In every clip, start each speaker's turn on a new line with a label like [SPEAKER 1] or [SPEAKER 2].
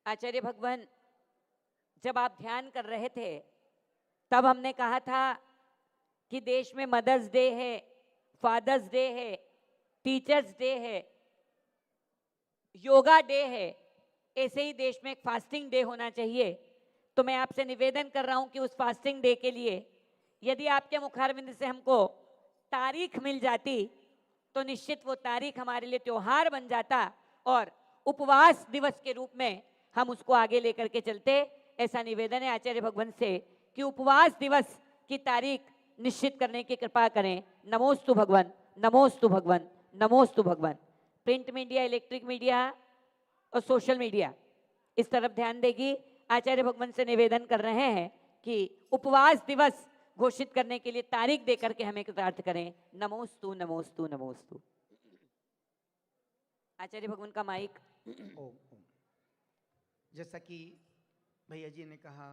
[SPEAKER 1] आचार्य भगवान, जब आप ध्यान कर रहे थे तब हमने कहा था कि देश में मदर्स डे है, फादर्स डे है, टीचर्स डे है, योगा डे है, ऐसे ही देश में एक फास्टिंग डे होना चाहिए। तो मैं आपसे निवेदन कर रहा हूं कि उस फास्टिंग डे के लिए यदि आपके मुखारविंद से हमको तारीख मिल जाती तो निश्चित वो तारीख हमारे लिए त्योहार बन जाता और उपवास दिवस के रूप में हम उसको आगे लेकर के चलते। ऐसा निवेदन है आचार्य भगवान से कि उपवास दिवस की तारीख निश्चित करने की कृपा करें। नमोस्तु भगवान, नमोस्तु भगवान, नमोस्तु भगवान। प्रिंट मीडिया, इलेक्ट्रिक मीडिया और सोशल मीडिया इस तरफ ध्यान देगी। आचार्य भगवान से निवेदन कर रहे हैं कि उपवास दिवस घोषित करने के लिए तारीख देकर के हमें कृतार्थ करें। नमोस्तु, नमोस्तु, नमोस्तु। आचार्य भगवान का माइक।
[SPEAKER 2] ओम। जैसा कि भैया जी ने कहा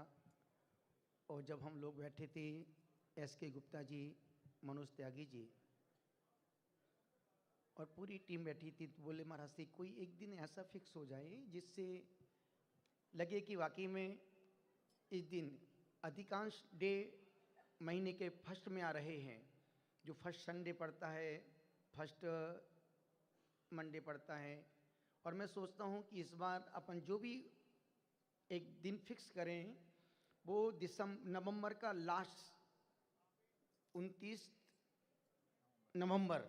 [SPEAKER 2] और जब हम लोग बैठे थे, एस.के. गुप्ता जी, मनोज त्यागी जी और पूरी टीम बैठी थी, तो बोले महाराज से कोई एक दिन ऐसा फिक्स हो जाए जिससे लगे कि वाकई में इस दिन अधिकांश डे महीने के फर्स्ट में आ रहे हैं। जो फर्स्ट संडे पड़ता है, फर्स्ट मंडे पड़ता है, और मैं सोचता हूँ कि इस बार अपन जो भी एक दिन फिक्स करें वो नवंबर का लास्ट 29 नवंबर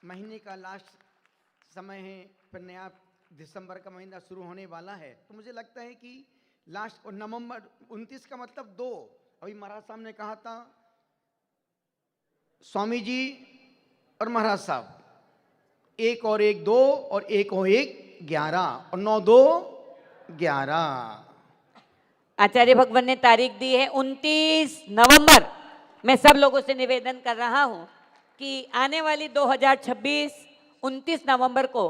[SPEAKER 2] महीने का लास्ट समय है, फिर नया दिसंबर का महीना शुरू होने वाला है। तो मुझे लगता है कि लास्ट और नवंबर 29 का मतलब 2। अभी महाराज साहब ने कहा था, स्वामी जी और महाराज साहब, 1 और 1 2 और 1 और 1 11 और 9 2 11।
[SPEAKER 1] आचार्य भगवान ने तारीख दी है 29 नवंबर। मैं सब लोगों से निवेदन कर रहा हूं कि आने वाली 2026 29 नवंबर को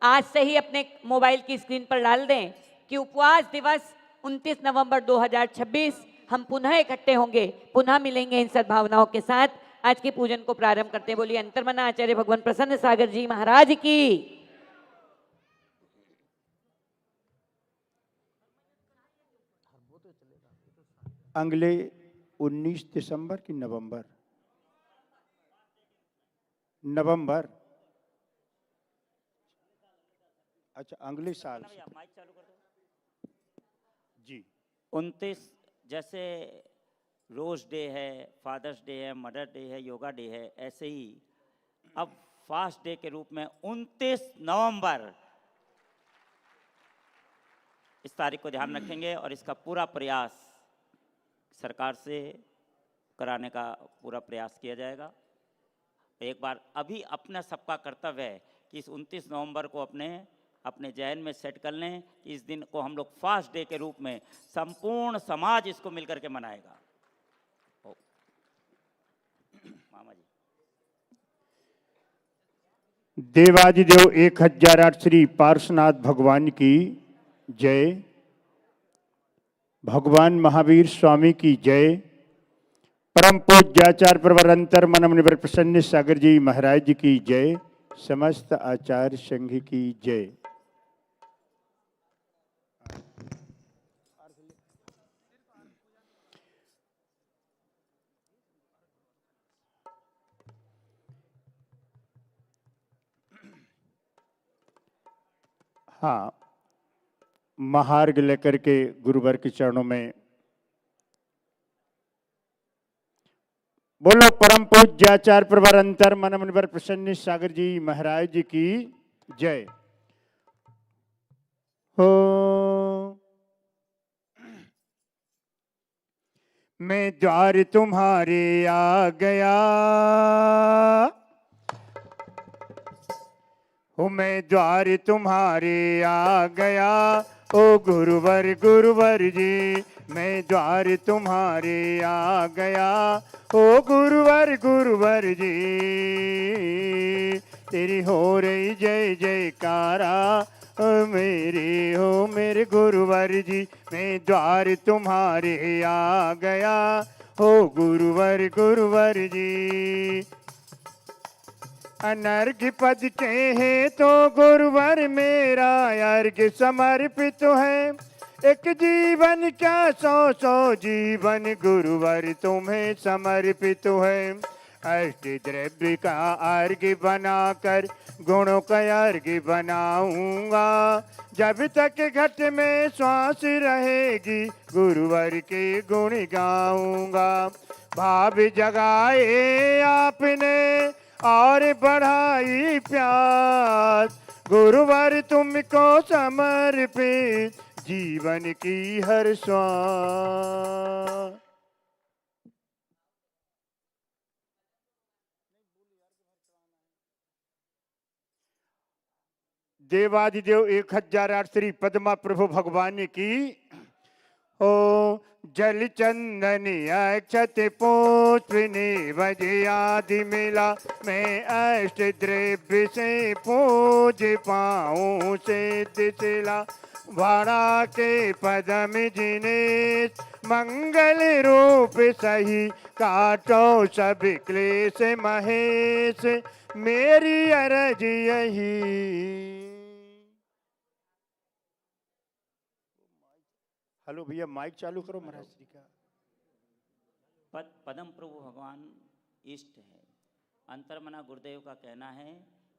[SPEAKER 1] आज से ही अपने मोबाइल की स्क्रीन पर डाल दें कि उपवास दिवस 29 नवंबर 2026 हम पुनः इकट्ठे होंगे, पुनः मिलेंगे इन सद्भावनाओं के साथ। आज के पूजन को प्रारंभ करते हैं। बोलिए अंतर्मना आचार्य भगवान प्रसन्न सागर जी महाराज की।
[SPEAKER 3] अगले 19 दिसंबर की नवंबर? नवंबर, अच्छा अगले साल जी।
[SPEAKER 4] 29 जैसे रोज डे है, फादर्स डे है, मदर डे है, योगा डे है, ऐसे ही अब फास्ट डे के रूप में 29 नवंबर इस तारीख को ध्यान रखेंगे और इसका पूरा प्रयास सरकार से कराने का पूरा प्रयास किया जाएगा। एक बार अभी अपना सबका कर्तव्य है कि इस 29 नवंबर को अपने जहन में सेट कर लें कि इस दिन को हम लोग फास्ट डे के रूप में संपूर्ण समाज इसको मिलकर के मनाएगा। मामा जी।
[SPEAKER 3] देवादिदेव 1008 श्री पार्श्वनाथ भगवान की जय। भगवान महावीर स्वामी की जय। परम पूज्याचार्य प्रवर अंतर मन मुनिवर प्रसन्न सागर जी महाराज जी की जय। समस्त आचार्य संघ की जय। हाँ, महार्घ लेकर के गुरुवर के चरणों में बोलो परम पूज्याचार्य प्रवर अंतर मन मुनिवर प्रसन्न सागर जी महाराज जी की जय। हो मैं द्वार तुम्हारे आ गया, हो मैं द्वार तुम्हारे आ गया। ओ गुरुवर गुरुवर जी, मैं द्वार तुम्हारे आ गया। ओ गुरुवर गुरुवर जी, तेरी हो रही जय जयकारा। ओ मेरे गुरुवर जी, मैं द्वार तुम्हारे आ गया। ओ गुरुवर गुरुवर जी, अनर्घ पद के है तो गुरुवर मेरा अर्घ समर्पित है। एक जीवन क्या सौ सौ जीवन गुरुवर तुम्हें समर्पित है। अष्ट द्रव्य का अर्घ बनाकर गुणों का अर्घ बनाऊंगा। जब तक घट में श्वास रहेगी गुरुवर के गुण गाऊंगा। भाव जगाए आपने और बढ़ाई प्यास, गुरुवर तुमको समर्पित जीवन की हर श्वास। देवादिदेव 1008 श्री पद्मा प्रभु भगवान की ओ जल चंदन अक्षत पुष्प निवज आदि मिला। मैं अष्ट द्रव्य से पूज पाऊं सिद्ध सिला। वाणा के पदम जिनेश मंगल रूप सही। काटो सब क्लेश महेश मेरी अरज यही। हेलो भैया माइक चालू करो महाराज जी का।
[SPEAKER 4] पदम प्रभु भगवान इष्ट है। अंतर्मना गुरुदेव का कहना है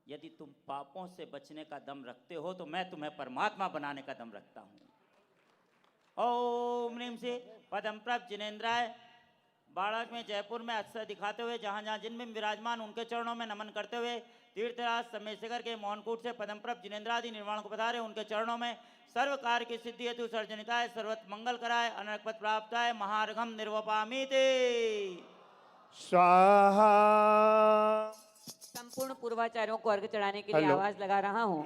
[SPEAKER 4] यदि तुम पापों से बचने का दम रखते हो तो मैं तुम्हें परमात्मा बनाने का दम रखता हूँ। ओम ह्रीम से पदम प्रभ जिनेन्द्राय। बाड़क में जयपुर में अक्सर दिखाते हुए जहाँ जहाँ जिनमें विराजमान उनके चरणों में नमन करते हुए तीर्थराज समेशगर के मोहनकूट से पदम प्रभ जिनेन्द्रादि निर्वाण को पधारे। उनके चरणों में सर्व कार्य की सिद्धि हेतु सर्जनिताय सर्वत मंगल कराए अनर्क पद प्राप्ताय महार्घम निर्वपामीते
[SPEAKER 3] स्वाहा।
[SPEAKER 1] संपूर्ण पूर्वाचार्यों को अर्घ्य चढ़ाने के लिए
[SPEAKER 3] हेलो।
[SPEAKER 1] आवाज लगा रहा हूँ।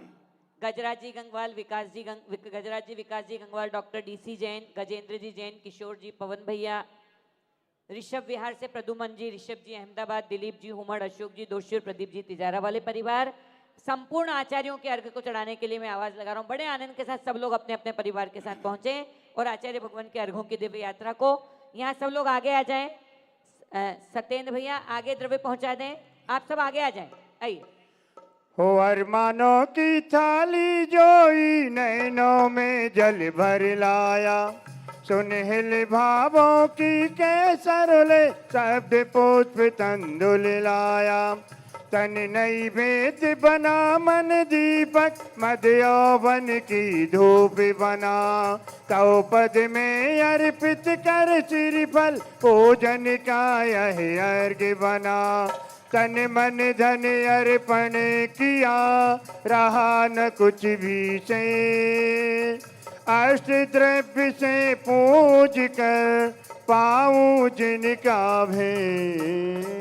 [SPEAKER 1] गजराज जी गंगवाल, गजराज जी विकास जी गंगवाल, डॉक्टर डीसी जैन, गजेंद्र जी जैन, किशोर जी, पवन भैया, ऋषभ विहार से प्रदुमन जी, ऋषभ जी अहमदाबाद, दिलीप जी हुमड़, अशोक जी दोषी, प्रदीप जी तिजारा वाले परिवार, संपूर्ण आचार्यों के अर्घ्य को चढ़ाने के लिए मैं आवाज लगा रहा हूँ। बड़े आनंद के साथ सब लोग अपने अपने परिवार के साथ पहुंचे और आचार्य भगवान के अर्घ्यों की दिव्य यात्रा को यहाँ सब लोग आगे आ जाएं। सत्येंद्र भैया आगे द्रव्य पहुंचा दें। आप सब आगे आ जाएं। आइए।
[SPEAKER 3] हो अरमानों की थाली जोई नैनों में जल भर लाया। सुनहल भावों की कैसरले शब्द पुष्प तंदुल लाया। तन नैवेद्य बना मन दीपक मद यौवन की धूप बना। तव पद में अर्पित कर श्रीफल पूजन का यह अर्घ्य बना। तन मन धन अर्पण किया रहा न कुछ भी से। अष्ट द्रव्य से पूज कर पाऊं जिनका भेद।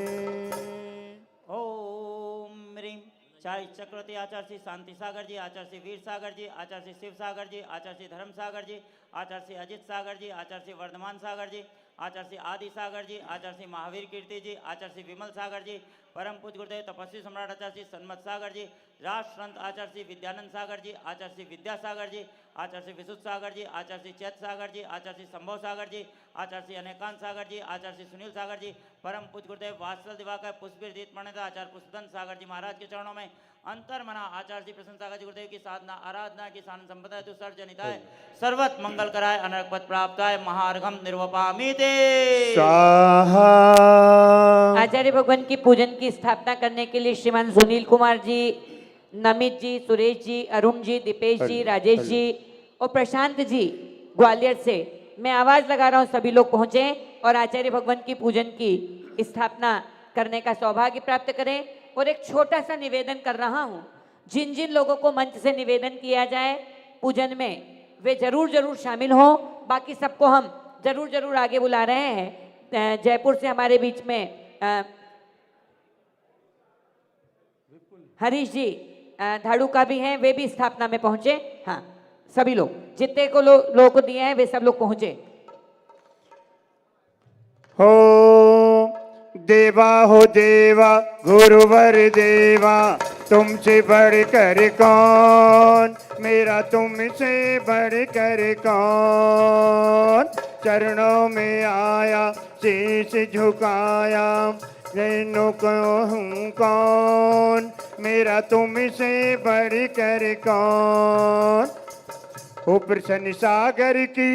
[SPEAKER 4] चाय चक्रवर्ती आचार्य श्री शांति सागर जी, आचार्य श्री वीर सागर जी, आचार्य श्री शिव सागर जी, आचार्य श्री धर्म सागर जी, आचार्य श्री अजित सागर जी, आचार्य श्री वर्धमान सागर जी, आचार्य श्री आदि सागर जी, आचार्य श्री महावीर कीर्ति जी, आचार्य श्री विमल सागर जी, परम पूज्य गुरुदेव तपस्वी सम्राट आचार्य श्री सन्मत सागर जी, राष्ट्र संत आचार्य श्री विद्यानंद सागर जी, आचार्य श्री विद्या सागर जी, आचार्य श्री विशुद्ध सागर जी, आचार्य श्री चैत सागर जी, आचार्य श्री संभव सागर जी, आचार्य श्री अनेकांत सागर जी, आचार्य श्री सुनील सागर जी, परम पूज्य गुरुदेव वात्सल दिवाकर पुष्पीर दीत प्रणेता आचार्य पुष्पदंत सागर जी महाराज के चरणों में अंतर मना आचार्य श्री प्रसन्न सागर जी गुरुदेव की साधना आराधना की सान संपदा हेतु सर्जनिताय सर्वत मंगल कराय अनर्क पद प्राप्ताय महार्घम निर्वपामीते
[SPEAKER 3] स्वाहा।
[SPEAKER 1] आचार्य भगवान की पूजन की स्थापना करने के लिए श्रीमान सुनील कुमार जी, नमित जी, सुरेश जी, अरुण जी, दीपेश जी, राजेश जी और प्रशांत जी ग्वालियर से मैं आवाज लगा रहा हूं। सभी लोग पहुंचे और आचार्य भगवान की पूजन की स्थापना करने का सौभाग्य प्राप्त करें। और एक छोटा सा निवेदन कर रहा हूं, जिन जिन लोगों को मंच से निवेदन किया जाए पूजन में वे जरूर जरूर शामिल हों। बाकी सबको हम जरूर जरूर आगे बुला रहे हैं। जयपुर से हमारे बीच में हरीश जी धाड़ुका भी हैं, वे भी स्थापना में पहुंचे। हाँ, सभी लोग जितने को लोगों को दिए हैं वे सब लोग पहुंचे।
[SPEAKER 3] हो देवा हो देवा गुरुवर देवा, तुमसे बढ़कर कौन, मेरा तुमसे बढ़कर कौन। चरणों में आया शीश झुकाया, नैनों को हूँ कौन, मेरा तुमसे बढ़कर कौन। ओ प्रसन्न सागर की,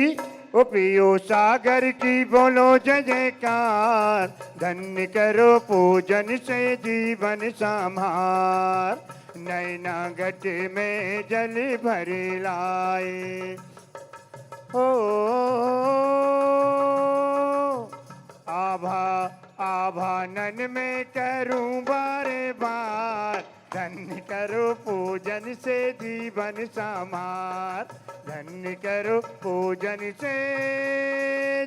[SPEAKER 3] ओ पियो सागर की, बोलो जय जयकार। धन्य करो पूजन से जीवन संहार। नैना घट में जल भर लाए। ओ आभा आभानन में करूं बारे बार। धन्य करो पूजन से जीवन समार। धन्य करो पूजन से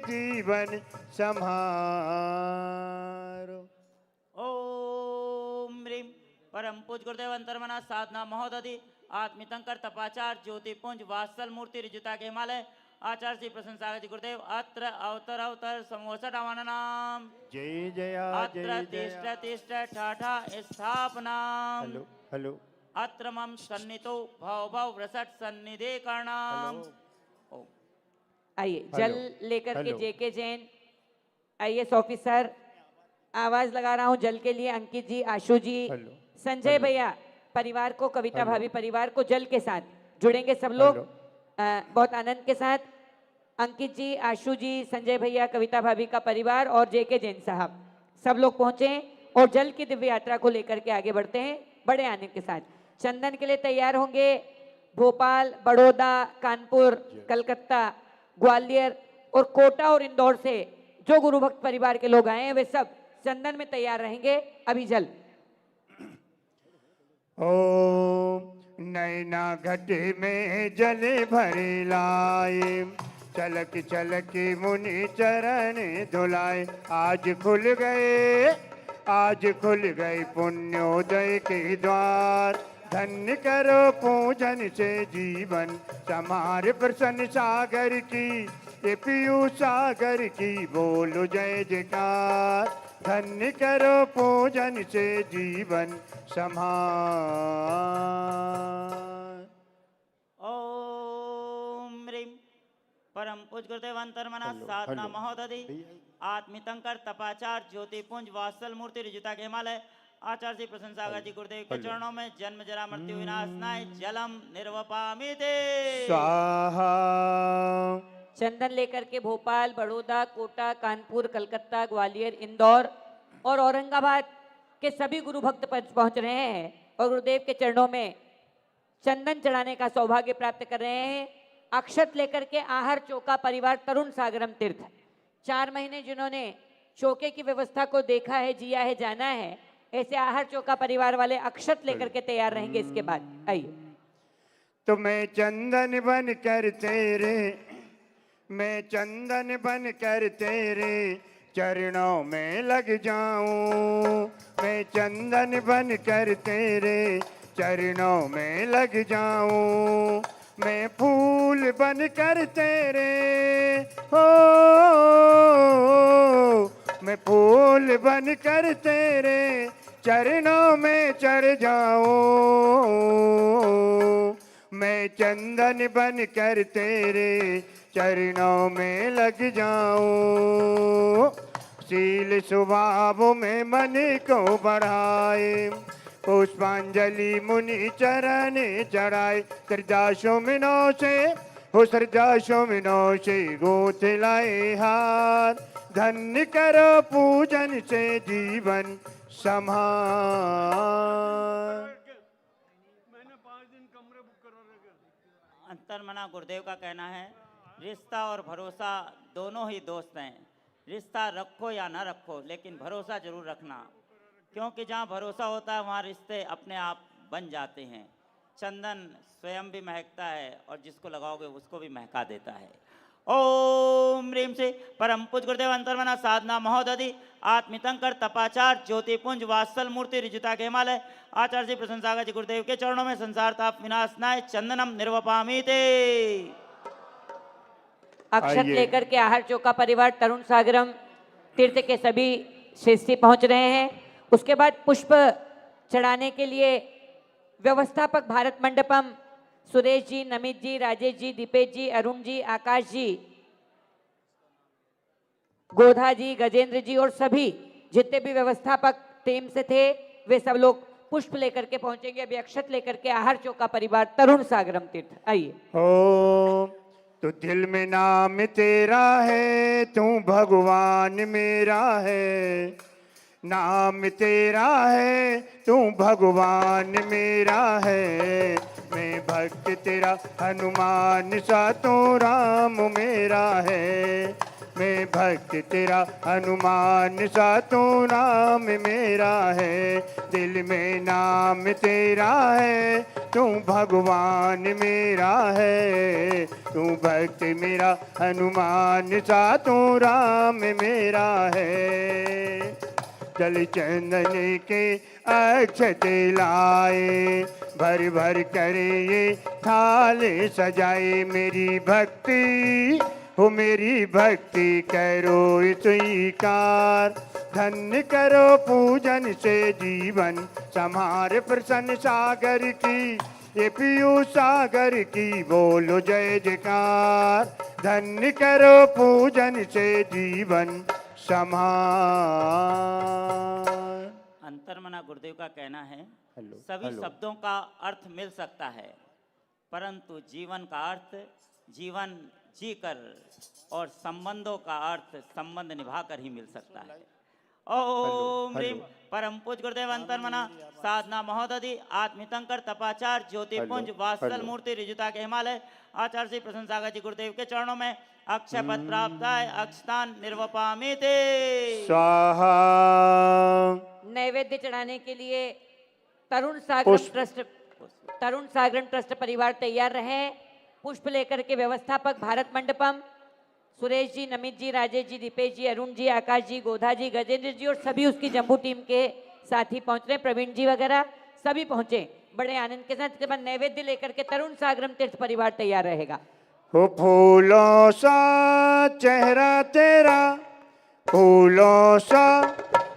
[SPEAKER 3] जीवन समारो।
[SPEAKER 4] ओम ह्रीं परम पूज गुरुदेव अंतर्मना साधना महोदधि आत्मितंकर तपाचार ज्योति पुंज वात्सल मूर्ति ऋजुता के हिमालय आचार्य श्री प्रसन्न सागर जी गुरुदेव अत्र अवतर अवतर समोसठ नाम
[SPEAKER 3] जय जया
[SPEAKER 4] अत्र
[SPEAKER 3] जय
[SPEAKER 4] तिष्ठ
[SPEAKER 3] जया।
[SPEAKER 4] तिष्ठ ठाठा स्थापनाम
[SPEAKER 3] हेलो हेलो
[SPEAKER 4] अत्र मम सन्नितो भव भव व्रसट सन्निधे करणाम। ओम।
[SPEAKER 1] आइए
[SPEAKER 3] हेलो,
[SPEAKER 1] जल लेकर के
[SPEAKER 3] हेलो।
[SPEAKER 1] जेके जैन आईएएस ऑफिसर, आवाज लगा रहा हूं जल के लिए। अंकित जी, आशु जी,
[SPEAKER 3] हेलो,
[SPEAKER 1] संजय
[SPEAKER 3] हेलो।
[SPEAKER 1] भैया परिवार को, कविता
[SPEAKER 3] हेलो।
[SPEAKER 1] भाभी परिवार को जल के साथ जुड़ेंगे सब लोग
[SPEAKER 3] हेलो।
[SPEAKER 1] बहुत आनंद के साथ। अंकित जी, आशु जी, संजय भैया, कविता भाभी का परिवार और जेके जैन साहब सब लोग पहुंचे और जल की दिव्य यात्रा को लेकर के आगे बढ़ते हैं बड़े आनंद के साथ। चंदन के लिए तैयार होंगे भोपाल, बड़ौदा, कानपुर, कलकत्ता, ग्वालियर और कोटा और इंदौर से जो गुरु भक्त परिवार के लोग आए हैं वे सब चंदन में तैयार रहेंगे। अभी जल।
[SPEAKER 3] ओम नैना घट में जल भर लाए। चलक चलक मुनि चरण धुलाए। आज खुल गए पुण्योदय के द्वार। धन्य करो पूजन से जीवन समार। प्रसन्न सागर की, ये पीयू सागर की, बोलो जय जयकार। धन्य करो पूजन से जीवन समार।
[SPEAKER 4] ओम ह्रीं परम पूज गुरुदेव अंतर्मना
[SPEAKER 3] हेलो,
[SPEAKER 4] साधना
[SPEAKER 3] हेलो।
[SPEAKER 4] महोदधि आत्मितंकर तपाचार ज्योति पुंज वात्सल मूर्ति ऋजुता के हिमालय आचार्य श्री प्रसन्न सागर जी गुरुदेव के
[SPEAKER 3] हेलो।
[SPEAKER 4] चरणों में जन्म जरा मृत्यु विनाशनाय जलम निर्वपामि ते।
[SPEAKER 3] स्वाहा।
[SPEAKER 1] चंदन लेकर के भोपाल, बड़ौदा, कोटा, कानपुर, कलकत्ता, ग्वालियर, इंदौर और औरंगाबाद के सभी गुरु भक्त पहुंच रहे हैं और गुरुदेव के चरणों में चंदन चढ़ाने का सौभाग्य प्राप्त कर रहे हैं। अक्षत लेकर के आहर चौका परिवार तरुण सागरम तीर्थ 4 महीने जिन्होंने चौके की व्यवस्था को देखा है, जिया है, जाना है, ऐसे आहर चौका परिवार वाले अक्षत लेकर के तैयार रहेंगे। इसके बाद आइए।
[SPEAKER 3] तो मैं चंदन बन कर तेरे, मैं चंदन बन कर तेरे चरणों में लग जाऊं। मैं चंदन बन कर तेरे चरणों में लग जाऊं। मैं फूल बन कर तेरे हो, मैं फूल बन कर तेरे चरणों में चढ़ जाऊं। मैं चंदन बन कर तेरे चरणों में लग जाऊं। शील स्वभाव में मन को बढ़ाए। पुष्पांजलि मुनि चरण चढ़ाए। श्रद्धा मिनों से हो, श्रद्धा मिनों से गोथ लाए हार। धन्य करो पूजन से जीवन समार।
[SPEAKER 4] अंतर्मना गुरुदेव का कहना है रिश्ता और भरोसा दोनों ही दोस्त हैं। रिश्ता रखो या ना रखो लेकिन भरोसा जरूर रखना, क्योंकि जहाँ भरोसा होता है वहाँ रिश्ते अपने आप बन जाते हैं। चंदन स्वयं भी महकता है और जिसको लगाओगे उसको भी महका देता है। ओम ह्रीं से परम पूज गुरुदेव अंतर्मना साधना महोदधि आत्मितंकर तपाचार ज्योति पुंज वात्सल मूर्ति ऋजुता के हिमालय आचार्य श्री प्रसन्न सागर जी गुरुदेव के चरणों में संसार ताप विनाशनाय चंदनम निर्वपामि ते।
[SPEAKER 1] अक्षत
[SPEAKER 3] आइए।
[SPEAKER 1] लेकर के आहर चौका परिवार तरुण सागरम तीर्थ के सभी श्रेष्ठी पहुंच रहे हैं। उसके बाद पुष्प चढ़ाने के लिए व्यवस्थापक भारत मंडपम सुरेश जी, नमित जी, राजेश जी, दीपेश जी, अरुण जी, आकाश जी, गोधा जी, गजेंद्र जी और सभी जितने भी व्यवस्थापक टीम से थे वे सब लोग पुष्प लेकर के पहुंचेंगे। अभी अक्षत लेकर के आहार चौका परिवार तरुण सागरम तीर्थ, आइए।
[SPEAKER 3] ओ तो दिल में नाम तेरा है, तू भगवान मेरा है। नाम तेरा है, तू भगवान मेरा है। मैं भक्त तेरा हनुमान सा, तू राम मेरा है। मैं भक्त तेरा हनुमान सा, तू राम मेरा है। दिल में नाम तेरा है, तू भगवान मेरा है। तू भक्त मेरा हनुमान सा, तू राम मेरा है। जल चंदन के अक्षत लाए, भर भर करे ये थाल सजाए। मेरी भक्ति हो, मेरी भक्ति करो स्वीकार। धन्य करो पूजन से जीवन, समार प्रसन्न सागर की। ये पियू सागर की बोलो जय जयकार। धन्य करो पूजन से जीवन समार।
[SPEAKER 4] अंतर्मना गुरुदेव का कहना है,
[SPEAKER 3] हेलो,
[SPEAKER 4] सभी
[SPEAKER 3] हेलो।
[SPEAKER 4] शब्दों का अर्थ मिल सकता है, परंतु जीवन का अर्थ जीवन जीकर और संबंधों का अर्थ संबंध निभाकर ही मिल सकता है। ओम
[SPEAKER 3] हेलो।
[SPEAKER 4] ह्रीम परम पूज गुरुदेव अंतर्मना साधना महोदधि आत्मितंकर तपाचार ज्योतिपुंज
[SPEAKER 3] हेलो,
[SPEAKER 4] वात्सल
[SPEAKER 3] हेलो।
[SPEAKER 4] मूर्ति रिजुता के हिमालय आचार्य श्री प्रसन्न सागर जी गुरुदेव के चरणों में अक्षय पद प्राप्त है। अक्षतान निर्वपामी ते
[SPEAKER 3] स्वाहा।
[SPEAKER 1] नैवेद्य चढ़ाने के लिए तरुण सागरम ट्रस्ट परिवार तैयार रहे। पुष्प लेकर के व्यवस्थापक भारत मंडपम, सुरेश जी, नमित जी, राजेश जी, दीपेश जी, अरुण जी, आकाश जी, गोधा जी, गजेंद्र जी और सभी उसकी जम्बू टीम के साथी पहुंच रहे हैं, प्रवीण जी वगैरह सभी पहुंचे बड़े आनंद के साथ। इसके बाद नैवेद्य लेकर के तरुण सागरम तीर्थ परिवार तैयार रहेगा।
[SPEAKER 3] हो फूलों सा चेहरा तेरा, फूलों सा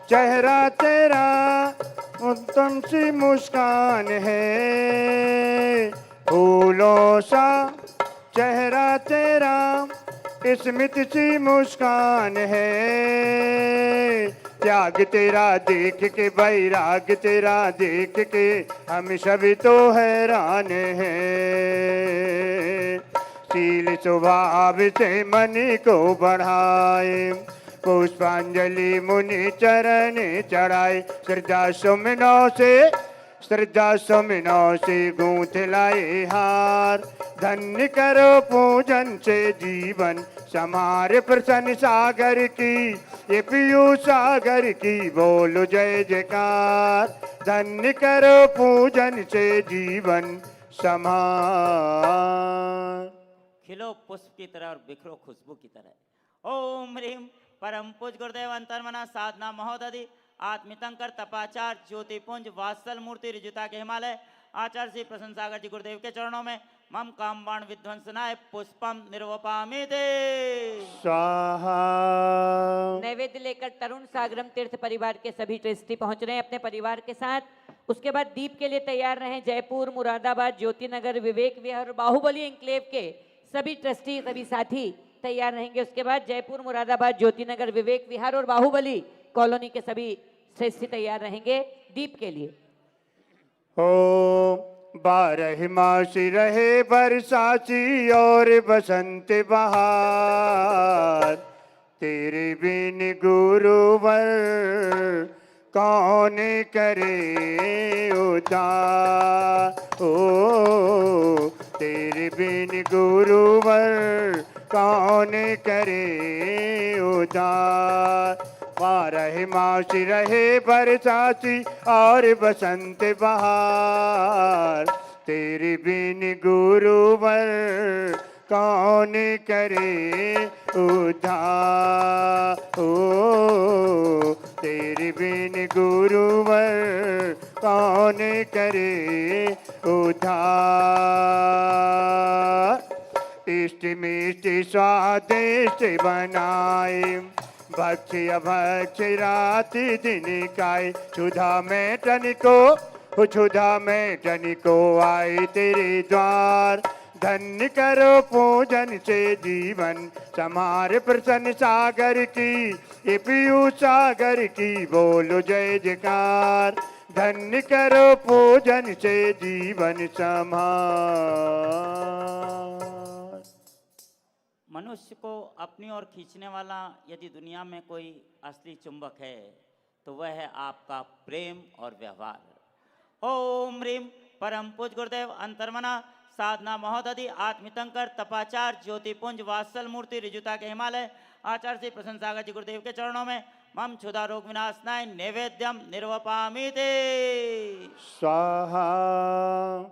[SPEAKER 3] चेहरा तेरा, उत्तम सी मुस्कान है। फूलों सा चेहरा तेरा, स्मित सी मुस्कान है। त्याग तेरा देख के, वैराग तेरा देख के, हम सभी तो हैरान हैं। शील स्वभाव से मन को बढ़ाए, पुष्पांजलि मुनि चरण चढ़ाए। श्रद्धा सुमनों से गूंथ लाए हार। धन्य करो पूजन से जीवन, समार प्रसन्न सागर की। ये पियू सागर की बोलो जय जयकार। धन्य करो पूजन से जीवन समार।
[SPEAKER 4] खिलो पुष्प की तरह और बिखरो खुशबू की तरह। ओम ह्रीम परम पूज गुरुदेव अंतर्मना साधना महोदधि आत्मितंकर तपाचार ज्योतिपुंज वात्सल मूर्ति रिजुता के हिमालय आचार्य श्री प्रसन्न सागर जी गुरुदेव के चरणों में मम कामबाण विध्वंसनाय पुष्पम निर्वपामी ते
[SPEAKER 3] स्वाहा।
[SPEAKER 1] नैवेद्य लेकर तरुण सागरम तीर्थ परिवार के सभी ट्रस्टी पहुंच रहे हैं अपने परिवार के साथ। उसके बाद दीप के लिए तैयार रहे जयपुर, मुरादाबाद, ज्योतिनगर, विवेक विहार और बाहुबली एन्क्लेव के सभी ट्रस्टी, सभी साथी तैयार रहेंगे। उसके बाद जयपुर, मुरादाबाद, ज्योतिनगर, विवेक विहार और बाहुबली कॉलोनी के सभी श्रेष्ठी तैयार रहेंगे दीप के लिए।
[SPEAKER 3] हो 12 मास रहे बरसाती और बसंत बहार। तेरे बिन गुरुवर कौन करे उद्धार। ओ तेरे बिन गुरुवर कौन करे उद्धार। 12 मास रहे बरसाती और बसंत बहार। तेरे बिन गुरुवर कौन करे उद्धार। ओ तेरे बिन गुरुवर कौन करे उद्धार। इष्ट मिष्ट स्वादिष्ट बनाए, भक्ष अभक्ष रात दिन खाए। क्षुधा में तनिको आए तेरे द्वार। धन्य करो पूजन से जीवन, समार प्रसन्न सागर की। ये पियू सागर की बोलो जय जयकार। धन्य करो पूजन से जीवन संहार।
[SPEAKER 4] मनुष्य को अपनी ओर खींचने वाला यदि दुनिया में कोई असली चुंबक है तो वह है आपका प्रेम और व्यवहार। ओम ह्रीम परम पूज गुरुदेव अंतर्मना साधना महोदधि आत्मितंकर तपाचार ज्योतिपुंज वात्सल मूर्ति रिजुता के हिमालय आचार्य श्री प्रशंसागर जी गुरुदेव के चरणों में मम क्षुधा रोग विनाशनाय नैवेद्यम निर्वपामीते
[SPEAKER 3] स्वाहा।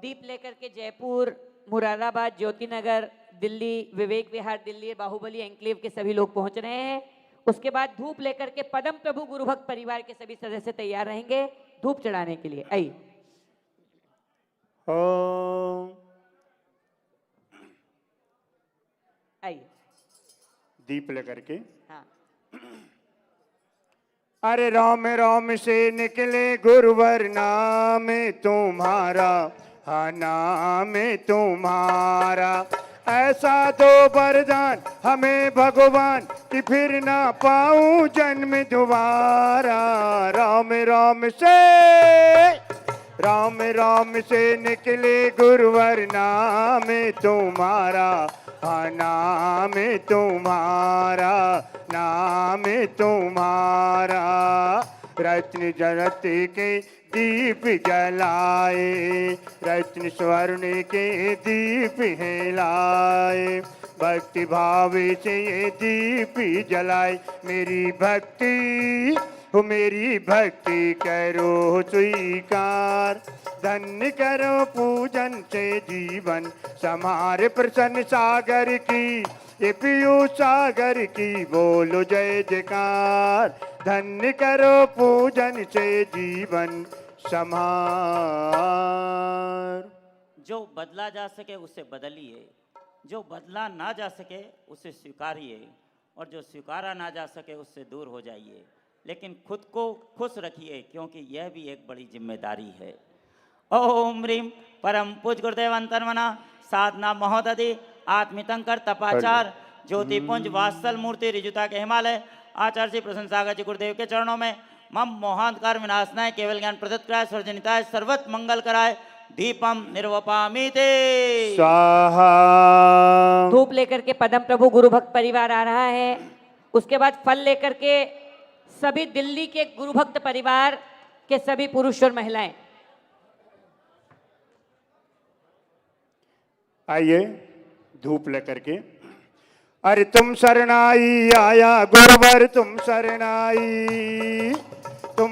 [SPEAKER 1] दीप लेकर के जयपुर, मुरादाबाद, ज्योतिनगर, दिल्ली, विवेक विहार दिल्ली, बाहुबली एन्क्लेव के सभी लोग पहुंच रहे हैं। उसके बाद धूप लेकर के पदम प्रभु गुरु भक्त परिवार के सभी सदस्य तैयार रहेंगे धूप चढ़ाने के लिए। आइए।
[SPEAKER 3] ओम।
[SPEAKER 1] आइए।
[SPEAKER 3] दीप लेकर के।
[SPEAKER 1] हाँ।
[SPEAKER 3] अरे राम राम से निकले गुरुवर नाम तुम्हारा, हाँ नाम तुम्हारा। ऐसा दो वरदान हमें भगवान कि फिर ना पाऊं जन्म दोबारा। राम राम से निकले गुरुवर नाम तुम्हारा, हाँ नाम तुम्हारा, नाम तुम्हारा। रत्न जरत के दीप जलाए, रत्न स्वर्ण के दीप हिलाए। भक्ति भाव से ये दीप जलाए, मेरी भक्ति करो स्वीकार। धन्य करो पूजन से जीवन समार। प्रसन्न सागर की ये पीयूष सागर की बोलो जय जयकार। धन्य करो पूजन से जीवन समार।
[SPEAKER 4] जो बदला जा सके उसे बदलिए, जो बदला ना जा सके उसे स्वीकारिए, और जो स्वीकारा ना जा सके उससे दूर हो जाइए। लेकिन खुद को खुश रखिए क्योंकि यह भी एक बड़ी जिम्मेदारी है। ओम ह्रीम परम पूज गुरुदेव अंतर्मना साधना महोदधि आत्मितंकर तपाचार ज्योतिपुंज वात्सल मूर्ति रिजुता के हिमालय आचार्य श्री प्रशंसागर जी गुरुदेव के चरणों में मम मोहांधकार विनाशनाय केवल ज्ञान प्रदत्त कराय सर्वजनिताय सर्वत मंगल कराय दीपम निर्वपामीते
[SPEAKER 3] स्वाहा।
[SPEAKER 1] धूप लेकर के पदम प्रभु गुरु भक्त परिवार आ रहा है। उसके बाद फल लेकर के सभी दिल्ली के गुरु भक्त परिवार के सभी पुरुष और महिलाएं
[SPEAKER 3] आइए धूप लेकर के। अरे तुम शरणाई आया गुरुवर, तुम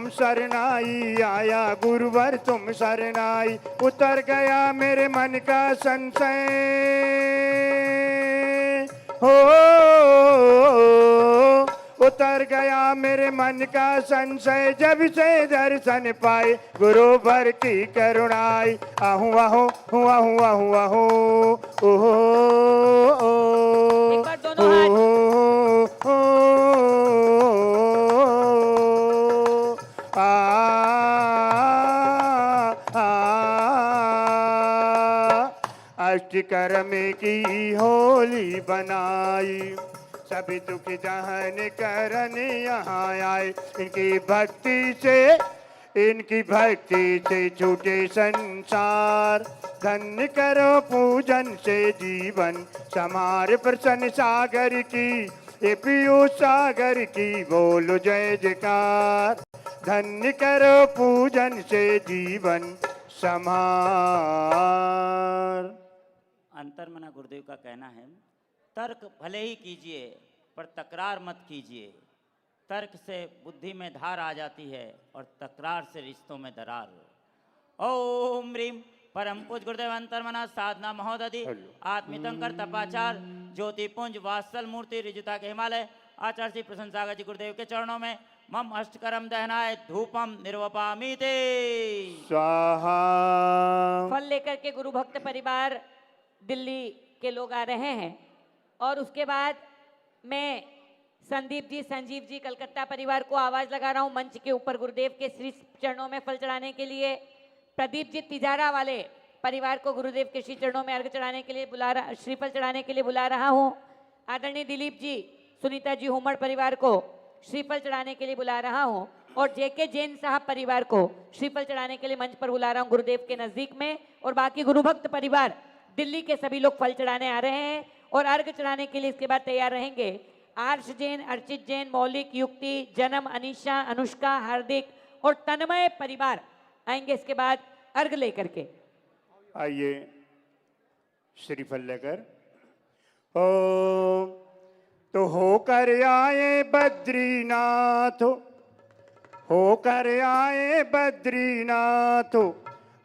[SPEAKER 3] शरणाई आया गुरुवर, तुम शरणाई। उतर गया मेरे मन का संशय हो, उतर गया मेरे मन का संशय जब से दर्शन पाए गुरुवर की करुणाई। आहू आहू आहू आहू आहू ओहो
[SPEAKER 1] एक बार दोनों हाथ।
[SPEAKER 3] अष्टकर्म की होली बनाई, सभी दुख दहन करन यहाँ आए। इनकी भक्ति से छूटे संसार। धन्य करो पूजन से जीवन समार। प्रसन्न सागर की ये पीयूष सागर की बोलो जय जयकार। धन्य करो पूजन से जीवन समार।
[SPEAKER 4] अंतर्मना गुरुदेव का कहना है, तर्क भले ही कीजिए पर तकरार मत कीजिए। तर्क से बुद्धि में धार आ जाती है और तकरार से रिश्तों में दरार। ओम ह्रीम परम पूज गुरुदेव अंतर्मना साधना महोदधि आत्मितंकर तपाचार ज्योतिपुंज वात्सल मूर्ति रिजुता के हिमालय आचार्य श्री प्रशंसागर जी गुरुदेव के चरणों में मम अष्टकर्म दहनाय धूपम निर्वपामीते
[SPEAKER 3] स्वाहा।
[SPEAKER 1] फल लेकर के गुरु भक्त परिवार दिल्ली के लोग आ रहे हैं। और उसके बाद मैं संदीप जी, संजीव जी, कलकत्ता परिवार को आवाज लगा रहा हूं मंच के ऊपर गुरुदेव के श्री चरणों में फल चढ़ाने के लिए। प्रदीप जी तिजारा वाले परिवार को गुरुदेव के श्री चरणों में अर्घ चढ़ाने के लिए श्रीफल चढ़ाने के लिए बुला रहा हूं। आदरणीय दिलीप जी, सुनीता जी हुमड़ परिवार को श्रीफल चढ़ाने के लिए बुला रहा हूं। और जेके जैन साहब परिवार को श्रीफल चढ़ाने के लिए मंच पर बुला रहा हूं गुरुदेव के नजदीक में। और बाकी गुरु भक्त परिवार दिल्ली के सभी लोग फल चढ़ाने आ रहे हैं और अर्घ चढ़ाने के लिए इसके बाद तैयार रहेंगे। आर्ष जैन, अर्चित जैन, मौलिक, युक्ति, जन्म, अनीशा, अनुष्का, हार्दिक और तन्मय परिवार आएंगे इसके बाद अर्घ लेकर के।
[SPEAKER 3] आइए श्रीफल लेकर। ओ तो होकर आए बद्रीनाथ, होकर आए बद्रीनाथ,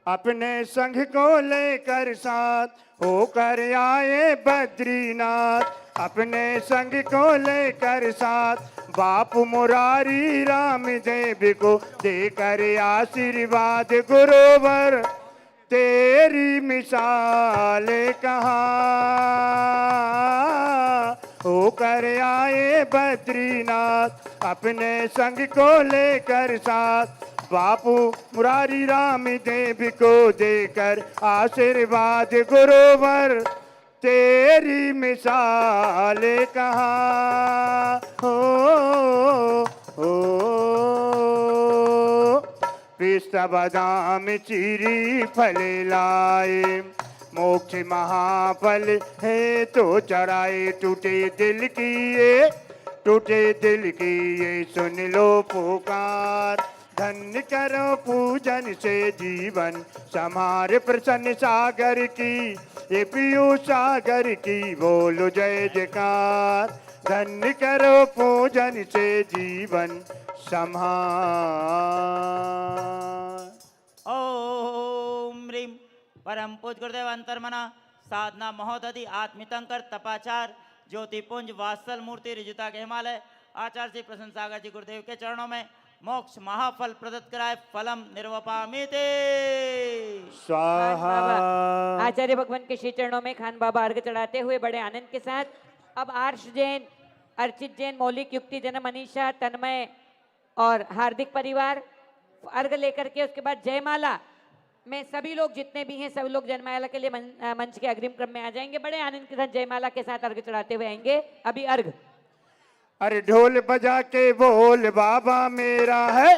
[SPEAKER 3] अपने संग को लेकर साथ, होकर आए बद्रीनाथ, अपने संग को लेकर साथ, बापू मुरारी राम देव को देकर आशीर्वाद गुरुवर, तेरी मिसाल कहाँ। होकर आए बद्रीनाथ, अपने संग को लेकर साथ, बापू मुरारी राम देव को देकर आशीर्वाद गुरुवर, तेरी मिसाल कहाँ। हो पिस्ता बादाम चीरी फल लाए, मोक्ष महाफल है तो चढ़ाए, टूटे दिल की ये, टूटे दिल की ये सुन लो पुकार, धन्य करो पूजन से जीवन समार, प्रसन्न सागर की ये पीयू सागर की बोलो जय जयकार, धन्य करो पूजन से जीवन समार।
[SPEAKER 4] ओम ह्रीं परम पूज गुरुदेव अंतर्मना साधना महोदधि आत्मितंकर तपाचार ज्योतिपुंज वात्सल मूर्ति ऋजुता के हिमालय आचार्य श्री प्रसन्न सागर जी गुरुदेव के चरणों में मोक्ष महाफल प्रदत्त कराए, फलम निर्वपामिते
[SPEAKER 3] स्वाहा।
[SPEAKER 1] आचार्य भगवान के श्री चरणों में खान बाबा अर्घ चढ़ाते हुए बड़े आनंद के साथ अब आर्ष जैन, अर्चित जैन, मौलिक, युक्ति, जन्म, अनीशा, तन्मय और हार्दिक परिवार अर्घ लेकर के उसके बाद जयमाला में सभी लोग जितने भी हैं सब लोग जयमाला के लिए मंच के अग्रिम क्रम में आ जाएंगे। बड़े आनंद के साथ जयमाला के साथ अर्घ चढ़ाते हुए आएंगे। अभी अर्घ।
[SPEAKER 3] अरे ढोल बजा के बोल बाबा मेरा है,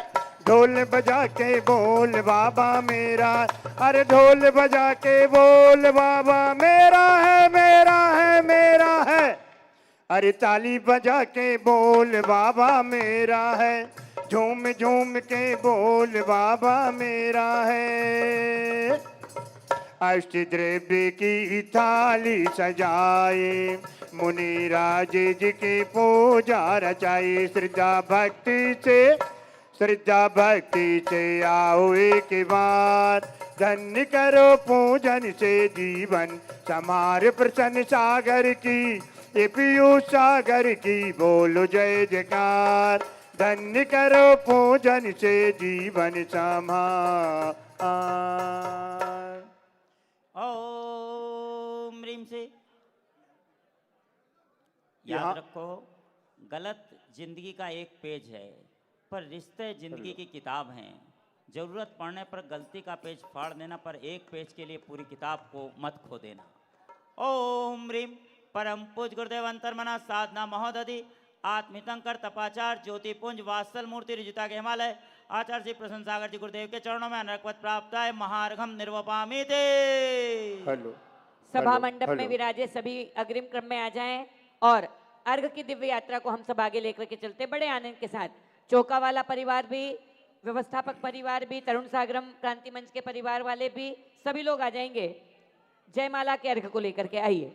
[SPEAKER 3] ढोल बजा के बोल बाबा मेरा, अरे ढोल बजा के बोल बाबा मेरा है, मेरा है, मेरा है, अरे ताली बजा के बोल बाबा मेरा है, झूम झूम के बोल बाबा मेरा है। अष्टद्रव्य की थाली सजाए, मुनि राजे जी की पूजा रचाई, श्रद्धा भक्ति से आओ एक बार, धन्य करो पूजन से जीवन समार, प्रसन्न सागर की ये पीयू सागर की बोलो जय जयकार, धन्य करो पूजन से जीवन समार।
[SPEAKER 4] ओम ह्रीं से याद रखो, गलत जिंदगी का एक पेज है पर रिश्ते जिंदगी की किताब हैं। जरूरत पड़ने पर गलती का पेज फाड़ देना, पर एक पेज के लिए पूरी किताब को मत खो देना। ओम ह्रीं परम पूज गुरुदेव अंतर्मना साधना महोदधि आत्मितंकर तपाचार ज्योतिपुंज वात्सल मूर्ति ऋजुता के हिमालय आचार्य श्री प्रसन्न सागर जी गुरुदेव के चरणों में अनर्कवत प्राप्त है, महार्घम निर्वपामिते।
[SPEAKER 3] हेलो
[SPEAKER 1] सभा मंडप में विराजे सभी अग्रिम क्रम में आ जाएं और अर्घ की दिव्य यात्रा को हम सब आगे लेकर के चलते बड़े आनंद के साथ। चौका वाला परिवार भी, व्यवस्थापक परिवार भी, तरुण सागरम क्रांति मंच के परिवार वाले भी, सभी लोग आ जाएंगे जयमाला के अर्घ को लेकर के। आइए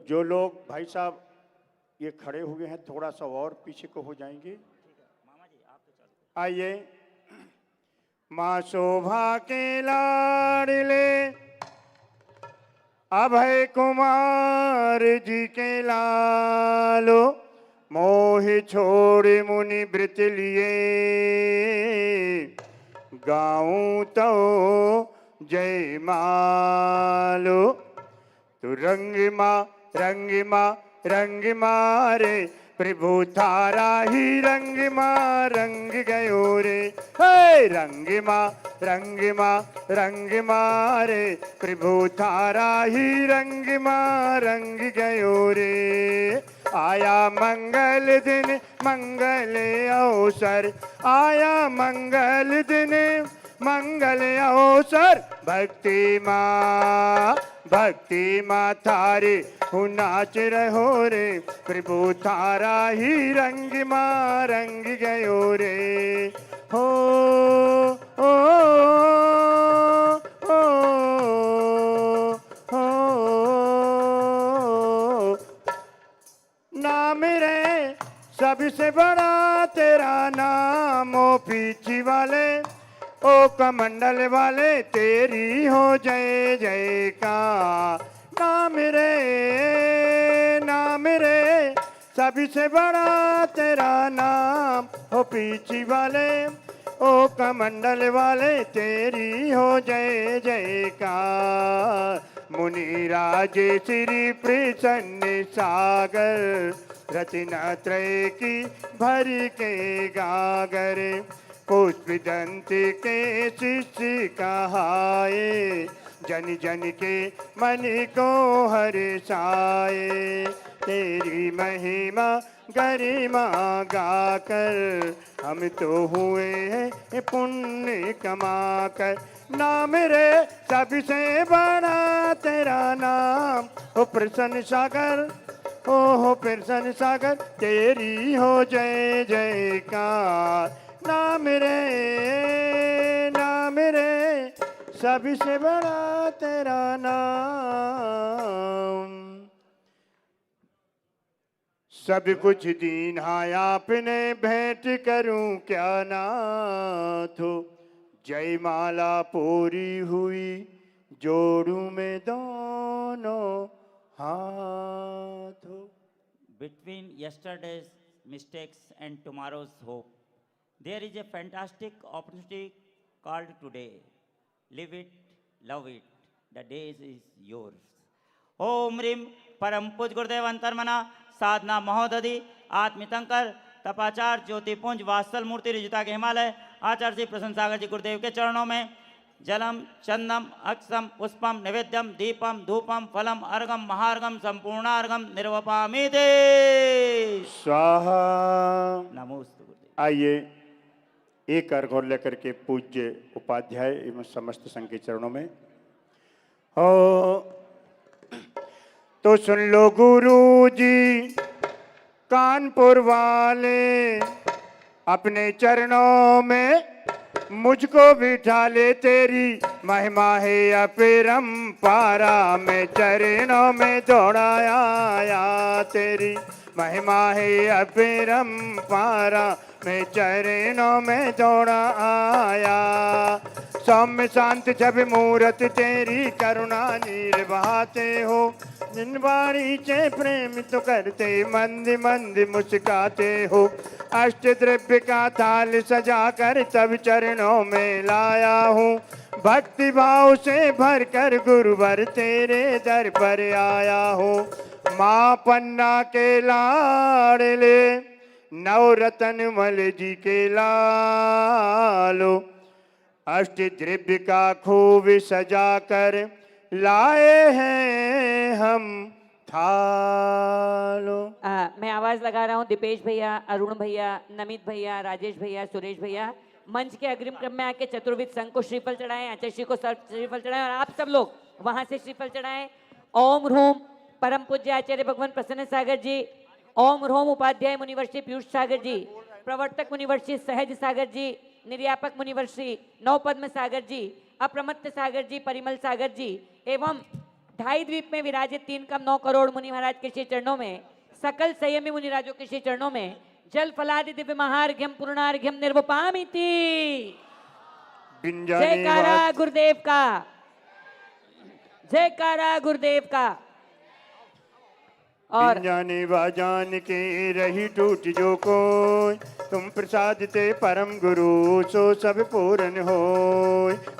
[SPEAKER 3] जो लोग भाई साहब ये खड़े हुए हैं थोड़ा सा और पीछे को हो जाएंगे। आइए माँ शोभा के लाडले अभय कुमार जी के लालो, मोह छोड़ मुनि व्रत लिए, गाऊं तो जय मालो। तू रंग मारे प्रभु थारा ही रंग गयो रे, हे रंग मारे प्रभु थारा ही रंग गयो रे, आया मंगल दिन मंगल अवसर, आया मंगल दिन मंगल अवसर। भक्ति माँ थारे हूँ नाच रहो रे, प्रभु थारा ही रंग माँ रंग गयो रे। हो ओ, ओ, ओ, नाम रे सबसे बड़ा तेरा नाम, ओ पीछी वाले ओ कमंडल वाले तेरी हो जय जयकार। नाम रे सबसे बड़ा तेरा नाम, हो पीछी वाले ओ कमंडल वाले तेरी हो जय जयकार। मुनि राज श्री प्रसन्न सागर, रचना त्रय की भर के गागर। पुष्प दंत के शिष्य कहाए, जन जन के मन को हर्षाए। तेरी महिमा गरिमा गाकर, हम तो हुए हैं पुण्य कमाकर। नाम रे सबसे बड़ा तेरा नाम, ओ प्रसन्न सागर हो प्रसन्न सागर तेरी हो जय जयकार। नाम रे सबसे बड़ा तेरा नाम। सब कुछ दीन है आपने भेंट करूं क्या नाथो। जय माला पूरी हुई जोड़ू में दोनों हाथों।
[SPEAKER 4] Between yesterday's mistakes and tomorrow's hope, there is a fantastic opportunity called today. Live it, love it. The day is yours. ओम ह्रीम परम पूज गुरुदेव अंतर्मना साधना महोदधि आत्मितंकर तपाचार ज्योतिपुंज वात्सल मूर्ति रिजुता के हिमालय आचार्य श्री प्रसन्न सागर जी गुरुदेव के चरणों में जलम चंदम अक्षम पुष्पम निवेद्यम दीपम धूपम फलम अर्घम महार्घम संपूर्णार्घम निर्वपामि ते
[SPEAKER 3] स्वाहा।
[SPEAKER 4] नमोस्तु गुरुदेव।
[SPEAKER 3] आइए एक अर्घ और लेकर के पूज्य उपाध्याय एवं समस्त संघ के चरणों में हो। तो सुन लो गुरु जी कानपुर वाले, अपने चरणों में मुझको बिठा ले। तेरी महिमा है अपरंपारा, मैं चरणों में दौड़ाया आया। तेरी महिमा है अपरंपारा, मैं चरणों में दौड़ा आया। सौम्य शांत जब मूरत तेरी करुणा नीर बहाते हो। जिनवाणी चे प्रेम तो करते मंद मंद मुस्काते हो। अष्ट द्रव्य का थाल सजा कर तब चरणों में लाया हूँ। भक्ति भाव से भर कर गुरुवर तेरे दर पर आया हूँ। माँ पन्ना के लाडले नवरतन मल जी के लालो, अष्ट द्रव्य का खूब सजा कर लाए हैं हम थालो।
[SPEAKER 1] मैं आवाज लगा रहा हूँ दीपेश भैया, अरुण भैया, नमित भैया, राजेश भैया, सुरेश भैया मंच के अग्रिम क्रम में आके चतुर्विद संघ को श्रीफल चढ़ाएं, आचार्य श्री को श्रीफल चढ़ाएं और आप सब लोग वहां से श्रीफल चढ़ाएं। ओम ह्रूम परम पूज्य आचार्य भगवान प्रसन्न सागर जी, ओम ह्रोम उपाध्याय मुनिवर्षी पीयूष सागर जी, प्रवर्तक मुनिवर्षी सहज सागर जी, निर्यापक मुनिवर्षी नवपद्म सागर जी, अप्रमत्त सागर जी, परिमल सागर जी एवं ढाई द्वीप में विराजित 3,9 करोड़ मुनि महाराज के श्री चरणों में, सकल संयमी मुनिराजों के श्री चरणों में जल फलादि दिव्य महार्घ्यम पूर्णार्घ्यम निर्वपामिति। जयकारा गुरुदेव का, जयकारा गुरुदेव का। और
[SPEAKER 3] जाने बाजान के रही टूट जो कोई, तुम प्रसाद ते परम गुरु सो सब पूरन हो।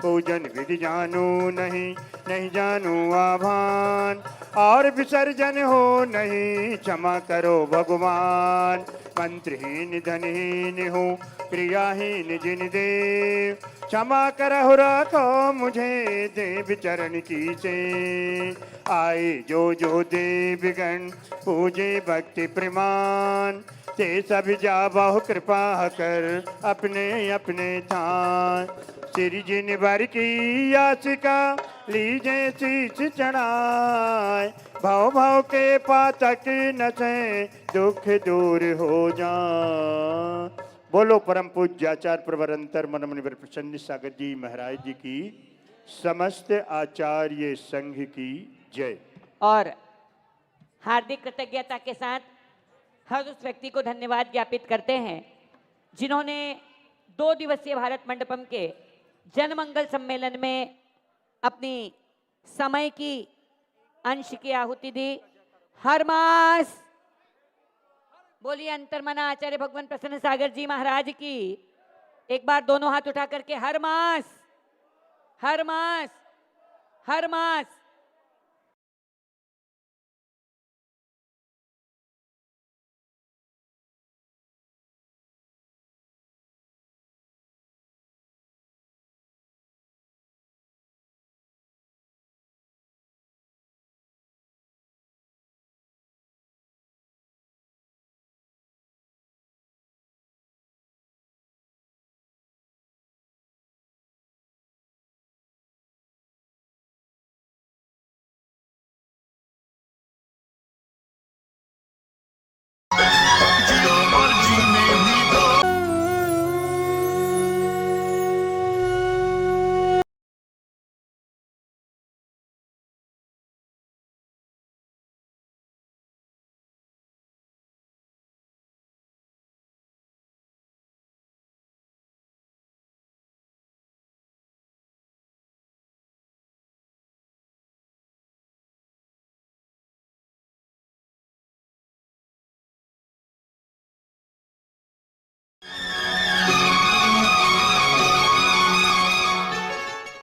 [SPEAKER 3] पूजन विधि जानू नहीं, नहीं जानू आभान, और विसर्जन हो नहीं, क्षमा करो भगवान। मंत्रहीन धनहीन हूँ, क्रियाहीन जिन देव, क्षमा करहु रखो मुझे देव चरण की से। आए जो जो देवगण पूजे भक्ति प्रमाण ते सब जा बहु कृपा कर अपने अपने थान। श्री जिन वर की याचिका लीजे शीश चढ़ाए, भाव भाव के पातक नसे दुख दूर हो जाए। बोलो परम पूज्य आचार्य प्रवर अंतर मन मुनिवर प्रसन्न सागर जी महाराज जी की, समस्त आचार्य संघ की जय।
[SPEAKER 1] और हार्दिक कृतज्ञता के साथ हर उस व्यक्ति को धन्यवाद ज्ञापित करते हैं जिन्होंने 2 दिवसीय भारत मंडपम के जनमंगल सम्मेलन में अपनी समय की अंश की आहुति दी। हर मास बोलिए अंतर्मना आचार्य भगवान प्रसन्न सागर जी महाराज की। एक बार दोनों हाथ उठा करके हर मास, हर मास, हर मास।